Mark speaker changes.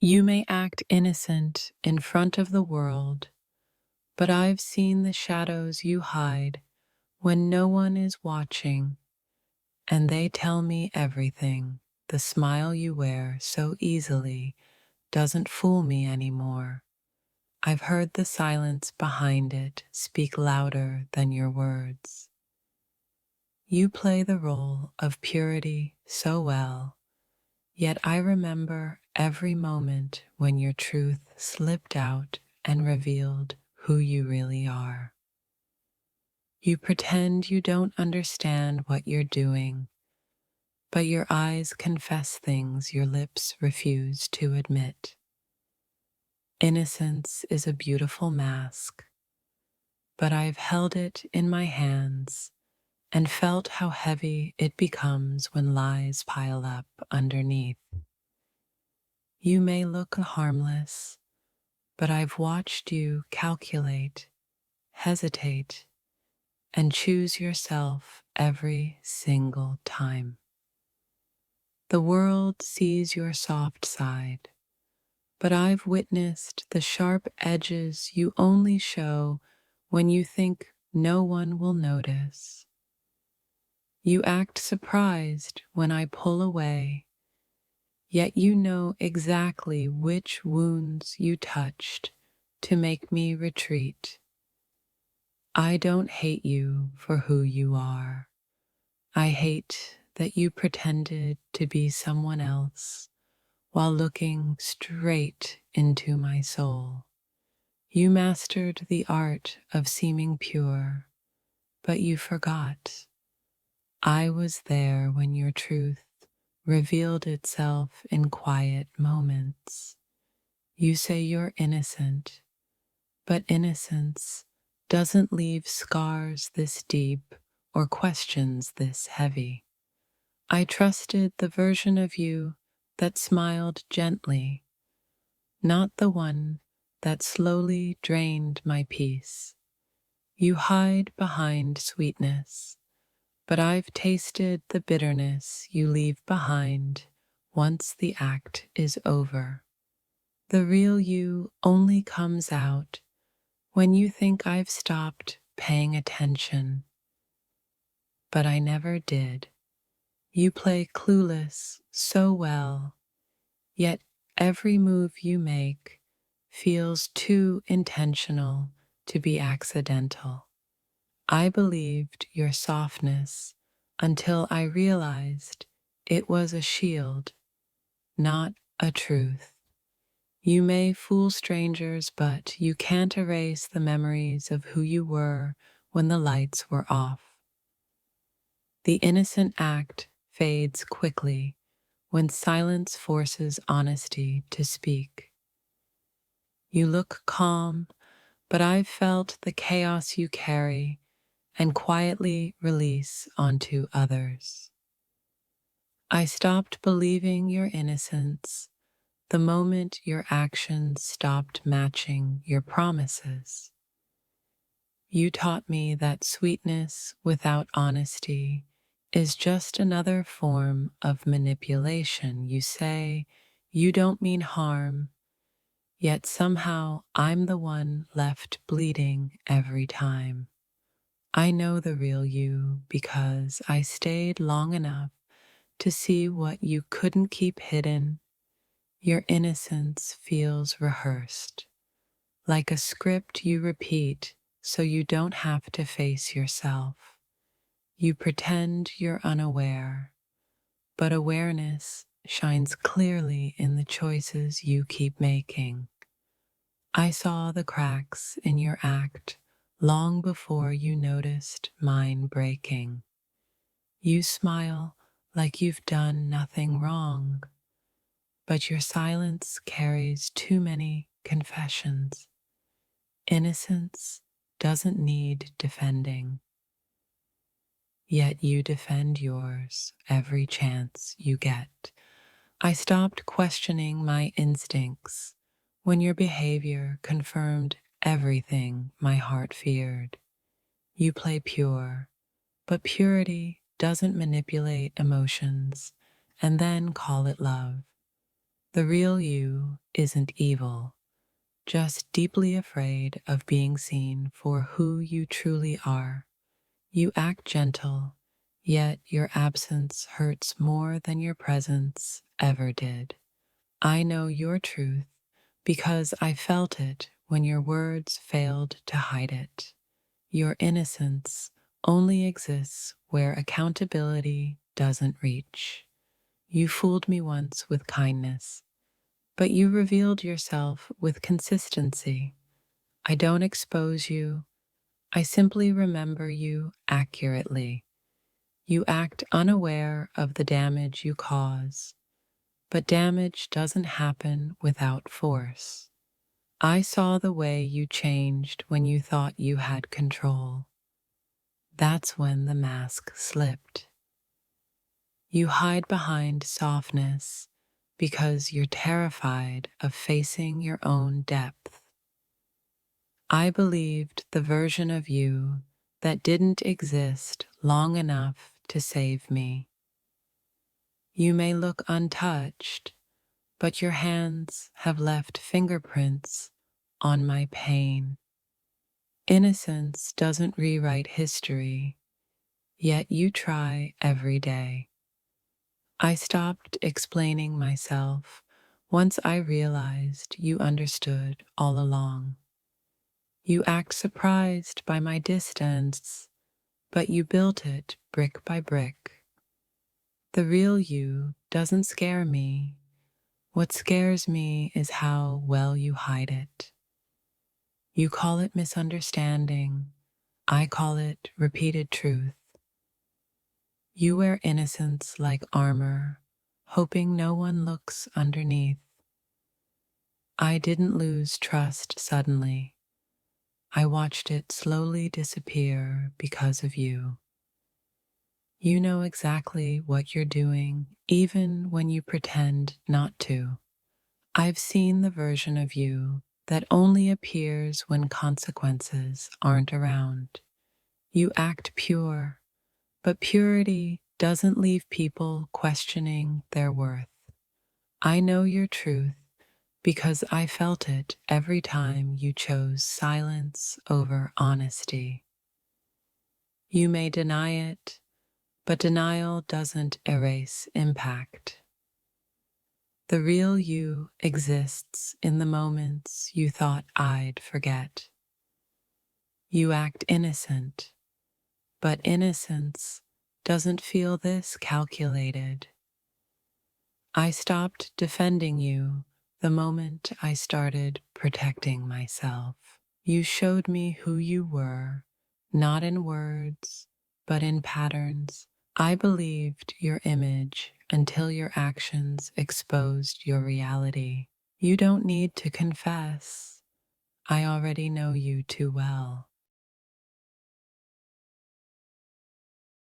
Speaker 1: You may act innocent in front of the world, but I've seen the shadows you hide when no one is watching, and they tell me everything. The smile you wear so easily doesn't fool me anymore. I've heard the silence behind it speak louder than your words. You play the role of purity so well, yet I remember every moment when your truth slipped out and revealed who you really are. You pretend you don't understand what you're doing, but your eyes confess things your lips refuse to admit. Innocence is a beautiful mask, but I've held it in my hands and felt how heavy it becomes when lies pile up underneath. You may look harmless, but I've watched you calculate, hesitate, and choose yourself every single time. The world sees your soft side, but I've witnessed the sharp edges you only show when you think no one will notice. You act surprised when I pull away, yet you know exactly which wounds you touched to make me retreat. I don't hate you for who you are. I hate that you pretended to be someone else while looking straight into my soul. You mastered the art of seeming pure, but you forgot. I was there when your truth revealed itself in quiet moments. You say you're innocent, but innocence doesn't leave scars this deep or questions this heavy. I trusted the version of you that smiled gently, not the one that slowly drained my peace. You hide behind sweetness, but I've tasted the bitterness you leave behind once the act is over. The real you only comes out when you think I've stopped paying attention, but I never did. You play clueless so well, yet every move you make feels too intentional to be accidental. I believed your softness until I realized it was a shield, not a truth. You may fool strangers, but you can't erase the memories of who you were when the lights were off. The innocent act fades quickly when silence forces honesty to speak. You look calm, but I've felt the chaos you carry and quietly release onto others. I stopped believing your innocence the moment your actions stopped matching your promises. You taught me that sweetness without honesty is just another form of manipulation. You say you don't mean harm, yet somehow I'm the one left bleeding every time. I know the real you because I stayed long enough to see what you couldn't keep hidden. Your innocence feels rehearsed, like a script you repeat so you don't have to face yourself. You pretend you're unaware, but awareness shines clearly in the choices you keep making. I saw the cracks in your act long before you noticed mine breaking. You smile like you've done nothing wrong, but your silence carries too many confessions. Innocence doesn't need defending, yet you defend yours every chance you get. I stopped questioning my instincts when your behavior confirmed everything my heart feared. You play pure, but purity doesn't manipulate emotions and then call it love. The real you isn't evil, just deeply afraid of being seen for who you truly are. You act gentle, yet your absence hurts more than your presence ever did. I know your truth because I felt it when your words failed to hide it. Your innocence only exists where accountability doesn't reach. You fooled me once with kindness, but you revealed yourself with consistency. I don't expose you, I simply remember you accurately. You act unaware of the damage you cause, but damage doesn't happen without force. I saw the way you changed when you thought you had control. That's when the mask slipped. You hide behind softness because you're terrified of facing your own depth. I believed the version of you that didn't exist long enough to save me. You may look untouched, but your hands have left fingerprints on my pain. Innocence doesn't rewrite history, yet you try every day. I stopped explaining myself once I realized you understood all along. You act surprised by my distance, but you built it brick by brick. The real you doesn't scare me. What scares me is how well you hide it. You call it misunderstanding. I call it repeated truth. You wear innocence like armor, hoping no one looks underneath. I didn't lose trust suddenly. I watched it slowly disappear because of you. You know exactly what you're doing, even when you pretend not to. I've seen the version of you that only appears when consequences aren't around. You act pure, but purity doesn't leave people questioning their worth. I know your truth because I felt it every time you chose silence over honesty. You may deny it, but denial doesn't erase impact. The real you exists in the moments you thought I'd forget. You act innocent, but innocence doesn't feel this calculated. I stopped defending you the moment I started protecting myself. You showed me who you were, not in words, but in patterns. I believed your image until your actions exposed your reality. You don't need to confess. I already know you too well.